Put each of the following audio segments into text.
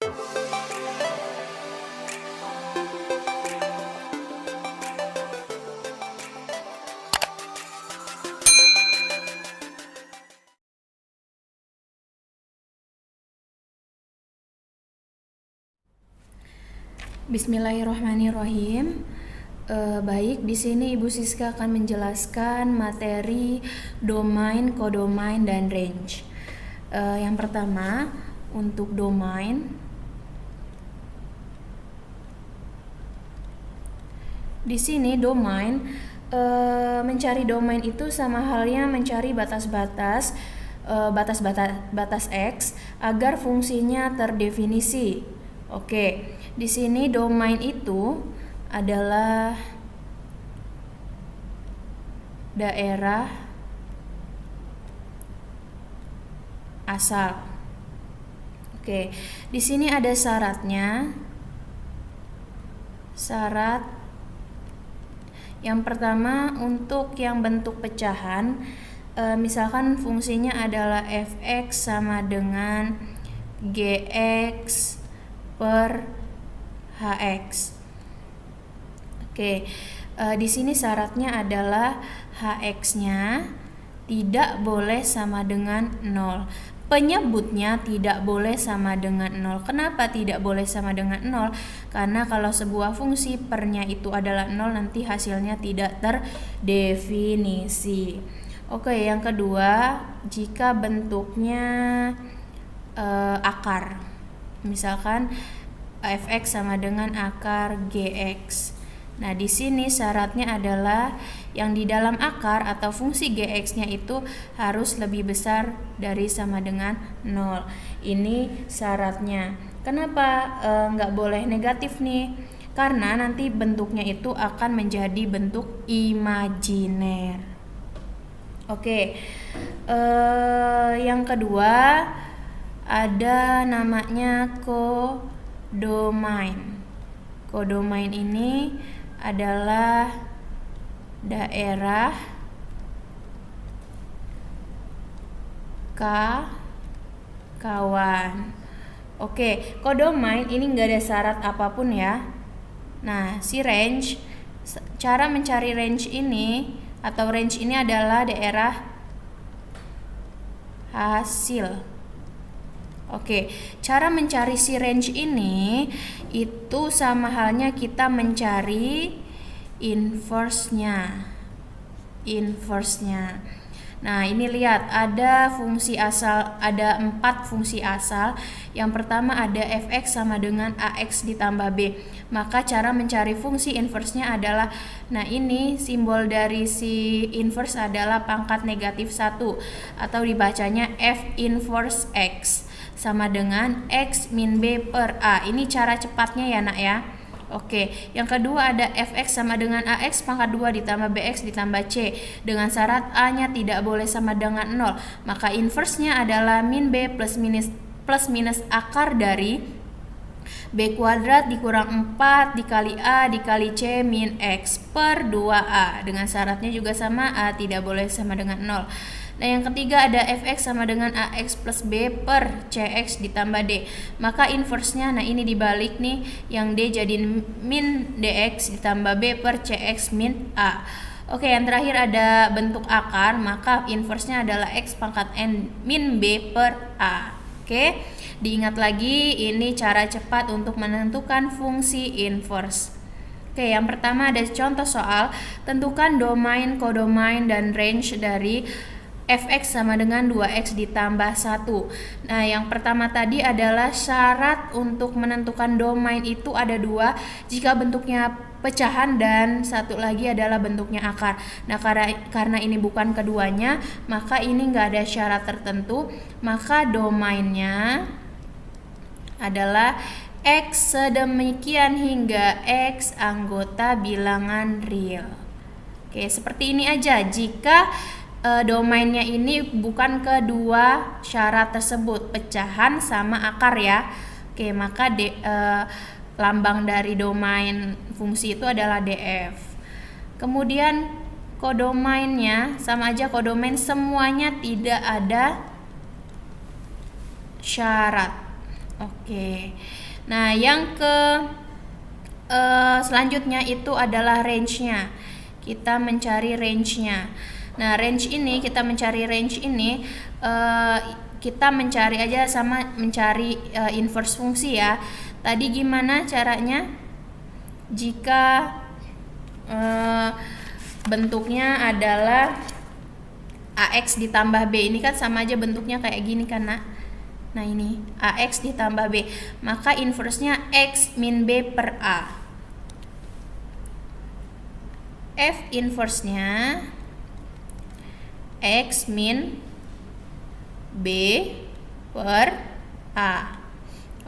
Bismillahirrahmanirrahim. Baik, di sini Ibu Siska akan menjelaskan materi domain, kodomain, dan range. Yang pertama, untuk domain. Di sini domain, mencari domain itu sama halnya mencari batas-batas X agar fungsinya terdefinisi. Oke, di sini domain itu adalah daerah asal. Oke, di sini ada syaratnya. Syarat yang pertama, untuk yang bentuk pecahan, misalkan fungsinya adalah fx sama dengan gx per hx. Oke, di sini syaratnya adalah hx-nya tidak boleh sama dengan 0. Penyebutnya tidak boleh sama dengan 0. Kenapa tidak boleh sama dengan 0? Karena kalau sebuah fungsi pernya itu adalah 0, nanti hasilnya tidak terdefinisi. Oke, yang kedua, jika bentuknya akar. Misalkan fx sama dengan akar gx. Nah, di sini syaratnya adalah yang di dalam akar atau fungsi gx-nya itu harus lebih besar dari sama dengan 0. Ini syaratnya. Kenapa nggak boleh negatif nih? Karena nanti bentuknya itu akan menjadi bentuk imajiner. Oke, yang kedua ada namanya kodomain. Kodomain ini adalah daerah kawan. Oke, kodomain ini nggak ada syarat apapun ya. Nah, si range, cara mencari range ini atau range ini adalah daerah hasil. Oke, cara mencari si range ini itu sama halnya kita mencari inverse-nya. Nah, ini lihat ada fungsi asal, ada 4 fungsi asal. Yang pertama ada fx sama dengan ax ditambah b. Maka cara mencari fungsi inverse-nya adalah, nah ini simbol dari si inverse adalah pangkat negatif 1 atau dibacanya f inverse x sama dengan x min b per a. Ini cara cepatnya ya nak ya. Oke, yang kedua ada fx sama dengan ax pangkat 2 ditambah bx ditambah c dengan syarat a-nya tidak boleh sama dengan 0. Maka inverse-nya adalah min b plus minus akar dari b kuadrat dikurang 4 dikali a dikali c min x per 2a. Dengan syaratnya juga sama, a tidak boleh sama dengan 0. Nah, yang ketiga ada fx sama dengan ax plus b per cx ditambah d. Maka inverse-nya, nah ini dibalik nih, yang d jadi min dx ditambah b per cx min a. Oke, yang terakhir ada bentuk akar, maka inverse-nya adalah x pangkat n min b per a. Oke, diingat lagi, ini cara cepat untuk menentukan fungsi inverse. Oke, yang pertama ada contoh soal, tentukan domain, kodomain, dan range dari fx sama dengan 2x ditambah 1. Nah, yang pertama tadi adalah syarat untuk menentukan domain itu ada 2, jika bentuknya pecahan dan satu lagi adalah bentuknya akar. Nah, karena ini bukan keduanya, maka ini nggak ada syarat tertentu, maka domainnya adalah x sedemikian hingga x anggota bilangan real. Oke, seperti ini aja. Jika domainnya ini bukan kedua syarat tersebut, pecahan sama akar ya. Oke, maka lambang dari domain fungsi itu adalah df. Kemudian kodomainnya sama aja, kodomain semuanya tidak ada syarat. Oke. Nah, yang selanjutnya itu adalah range-nya. Kita mencari range-nya. Nah, kita mencari range ini kita mencari aja sama mencari inverse fungsi ya. Tadi gimana caranya? Jika bentuknya adalah AX ditambah B, ini kan sama aja bentuknya kayak gini kan, Nak? Nah, ini AX ditambah B, maka inverse-nya X min B per A. F inverse-nya X min B per A.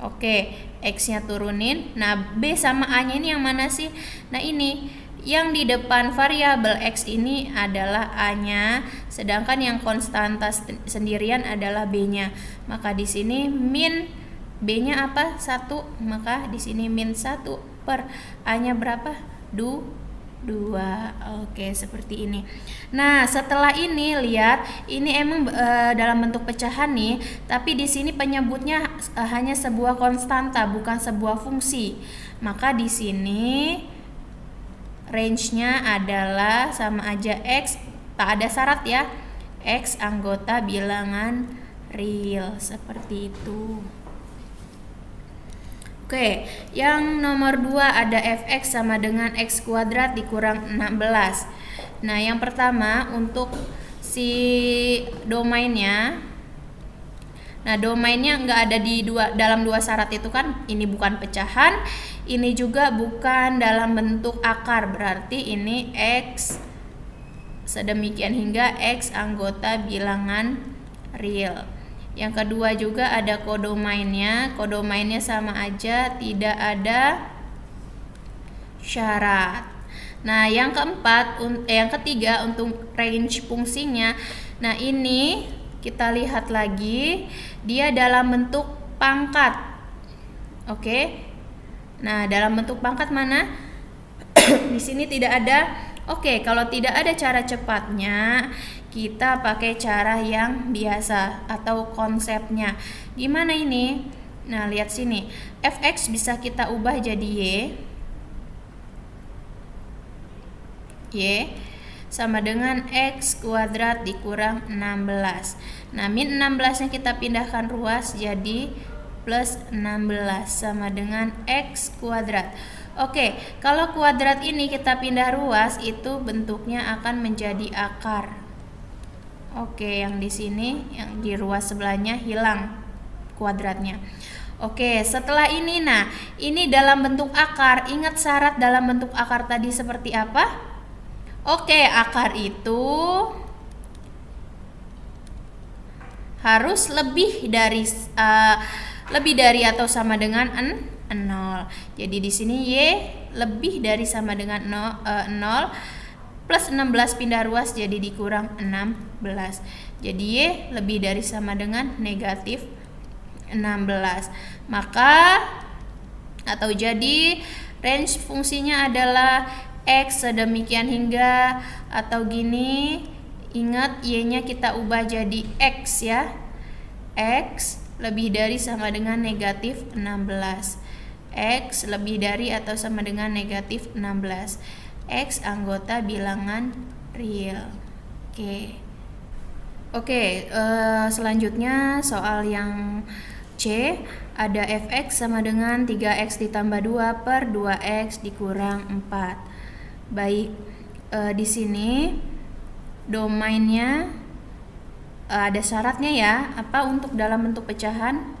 Oke, X-nya turunin. Nah, B sama A-nya ini yang mana sih? Nah, ini yang di depan variabel X ini adalah A-nya, sedangkan yang konstanta sendirian adalah B-nya. Maka di sini min B-nya apa? 1, maka di sini min 1 per A-nya berapa? 2. Oke, seperti ini. Nah, setelah ini lihat, ini emang dalam bentuk pecahan nih, tapi di sini penyebutnya hanya sebuah konstanta, bukan sebuah fungsi. Maka di sini range-nya adalah sama aja X, tak ada syarat ya, X anggota bilangan real, seperti itu. Oke, yang nomor 2 ada fx sama dengan x kuadrat dikurang 16. Nah, yang pertama untuk si domainnya. Nah, domainnya nggak ada di dalam dua syarat itu kan, ini bukan pecahan, ini juga bukan dalam bentuk akar, berarti ini x sedemikian hingga x anggota bilangan real. Yang kedua juga ada kodomainnya. Kodomainnya sama aja, tidak ada syarat. Nah, yang ketiga untuk range fungsinya. Nah, ini kita lihat lagi, dia dalam bentuk pangkat. Oke. Nah, dalam bentuk pangkat mana? Di sini tidak ada. Oke, kalau tidak ada cara cepatnya, kita pakai cara yang biasa atau konsepnya. Gimana ini? Nah, lihat sini. Fx bisa kita ubah jadi Y sama dengan x kuadrat dikurang 16. Nah, min 16 nya kita pindahkan ruas jadi plus 16 sama dengan x kuadrat. Oke, kalau kuadrat ini kita pindah ruas, itu bentuknya akan menjadi akar. Oke, yang di sini, yang di ruas sebelahnya hilang kuadratnya. Oke, setelah ini, nah, ini dalam bentuk akar. Ingat syarat dalam bentuk akar tadi seperti apa? Oke, akar itu harus lebih dari atau sama dengan 0. Jadi di sini Y lebih dari sama dengan 0 plus 16 pindah ruas jadi dikurang 16. Jadi Y lebih dari sama dengan negatif 16. Maka atau jadi range fungsinya adalah X sedemikian hingga atau gini. Ingat Y-nya kita ubah jadi X ya. X lebih dari sama dengan negatif 16. X lebih dari atau sama dengan negatif 16. X anggota bilangan real. Oke, selanjutnya soal yang C, ada fx sama dengan 3x ditambah 2 per 2x dikurang 4. Baik, di sini domainnya ada syaratnya ya, apa untuk dalam bentuk pecahan?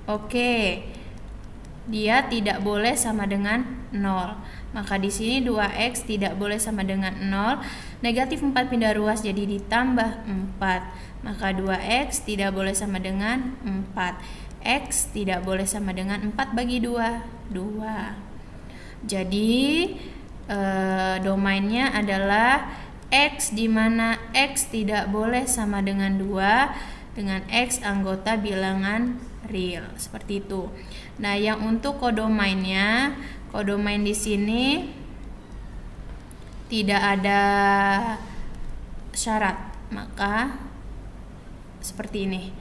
Oke, dia tidak boleh sama dengan 0. Maka di sini 2x tidak boleh sama dengan 0. Negatif 4 pindah ruas jadi ditambah 4. Maka 2x tidak boleh sama dengan 4. X tidak boleh sama dengan 4 bagi 2. 2. Jadi domainnya adalah X, di mana X tidak boleh sama dengan 2 dengan X anggota bilangan real, seperti itu. Nah, yang untuk kodomainnya, kodomain di sini tidak ada syarat, maka seperti ini.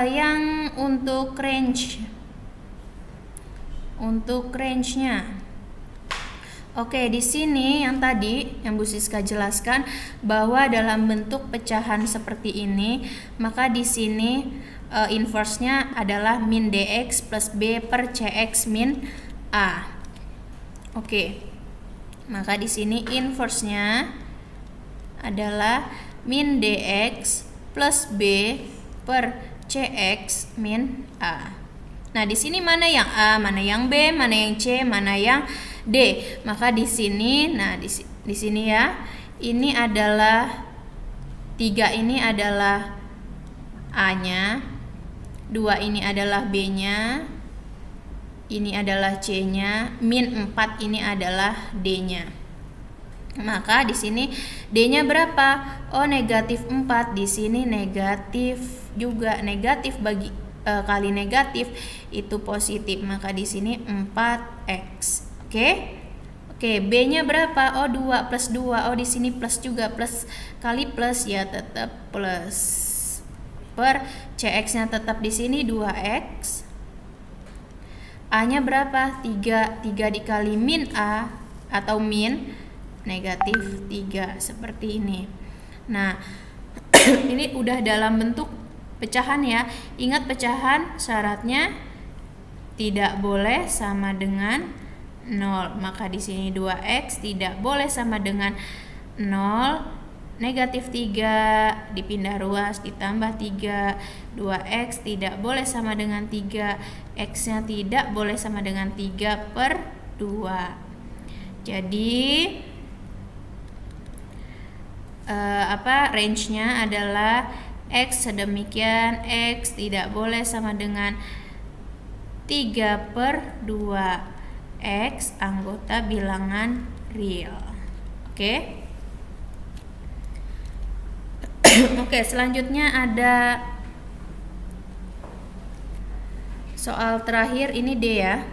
Yang untuk range-nya. Oke, di sini yang tadi yang Bu Siska jelaskan bahwa dalam bentuk pecahan seperti ini, maka di sini inverse-nya adalah min dx plus b per cx min a. Oke. Maka di sini inverse-nya adalah min dx plus b per cx min a. Nah, di sini mana yang a, mana yang b, mana yang c, mana yang d. Maka di sini, nah di sini ya, ini adalah 3 ini adalah a-nya, 2 ini adalah b-nya, ini adalah c-nya, min 4 ini adalah d-nya. Maka di sini d-nya berapa? Oh, negatif 4. Di sini negatif juga, negatif kali negatif itu positif, maka di sini 4x. Oke, b-nya berapa? Oh, 2 plus 2. Oh, di sini plus juga, plus kali plus ya, tetap plus. Per cx-nya tetap di sini 2x. A-nya berapa? 3 dikali min a atau min negatif 3 seperti ini. Nah, ini udah dalam bentuk pecahan ya. Ingat, pecahan syaratnya tidak boleh sama dengan 0. Maka di sini 2x tidak boleh sama dengan 0. Negatif 3 dipindah ruas ditambah 3. 2x tidak boleh sama dengan 3. X-nya tidak boleh sama dengan 3 per 2. Jadi range-nya adalah x sedemikian, x tidak boleh sama dengan 3 per 2, x anggota bilangan real. Oke. Oke, selanjutnya ada soal terakhir, ini D ya.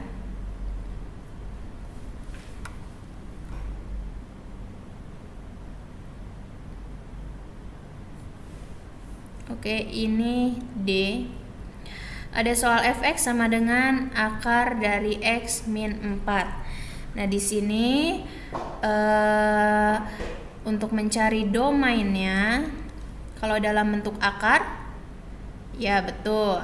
Oke, ini D. Ada soal fx sama dengan akar dari x min 4. Nah, di sini untuk mencari domainnya, kalau dalam bentuk akar, ya betul,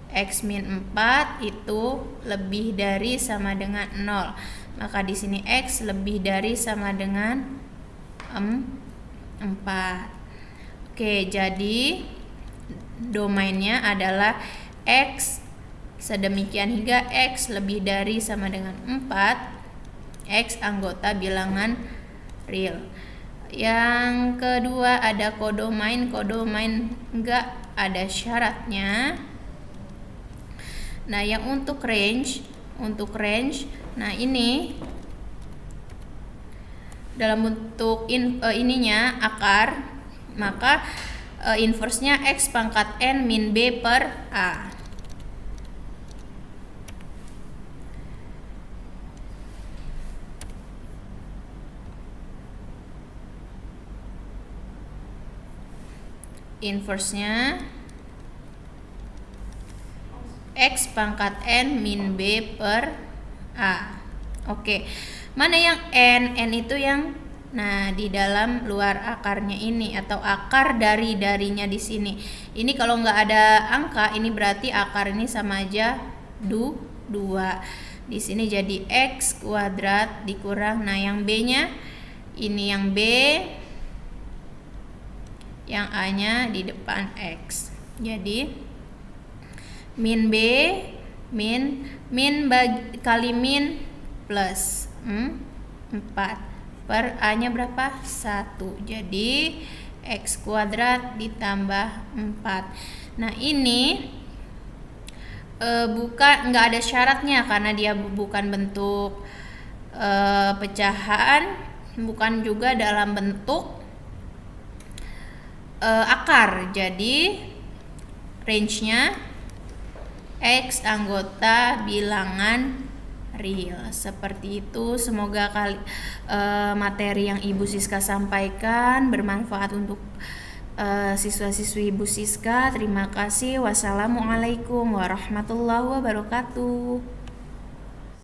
x min 4 itu lebih dari sama dengan 0. Maka di sini x lebih dari sama dengan 4. Oke, jadi domainnya adalah x sedemikian hingga x lebih dari sama dengan 4, x anggota bilangan real. Yang kedua ada kodomain. Kodomain enggak ada syaratnya. Nah, yang untuk range, nah ini dalam bentuk ininya akar, maka inverse-nya x pangkat n min b per a. Inverse-nya x pangkat n min b per a. Oke, mana yang n? N itu yang di dalam luar akarnya ini, atau akar darinya di sini. Ini kalau nggak ada angka, ini berarti akar ini sama aja 2. Di sini jadi x kuadrat dikurang. Nah, yang b-nya ini yang b, yang a-nya di depan x. Jadi min b kali min plus 4 per a-nya berapa? 1. Jadi x kuadrat ditambah 4. Nah, ini nggak ada syaratnya karena dia bukan bentuk pecahan, bukan juga dalam bentuk akar. Jadi range-nya x anggota bilangan real. Seperti itu. Semoga materi yang Ibu Siska sampaikan bermanfaat untuk siswa-siswi Bu Siska. Terima kasih. Wassalamualaikum warahmatullahi wabarakatuh.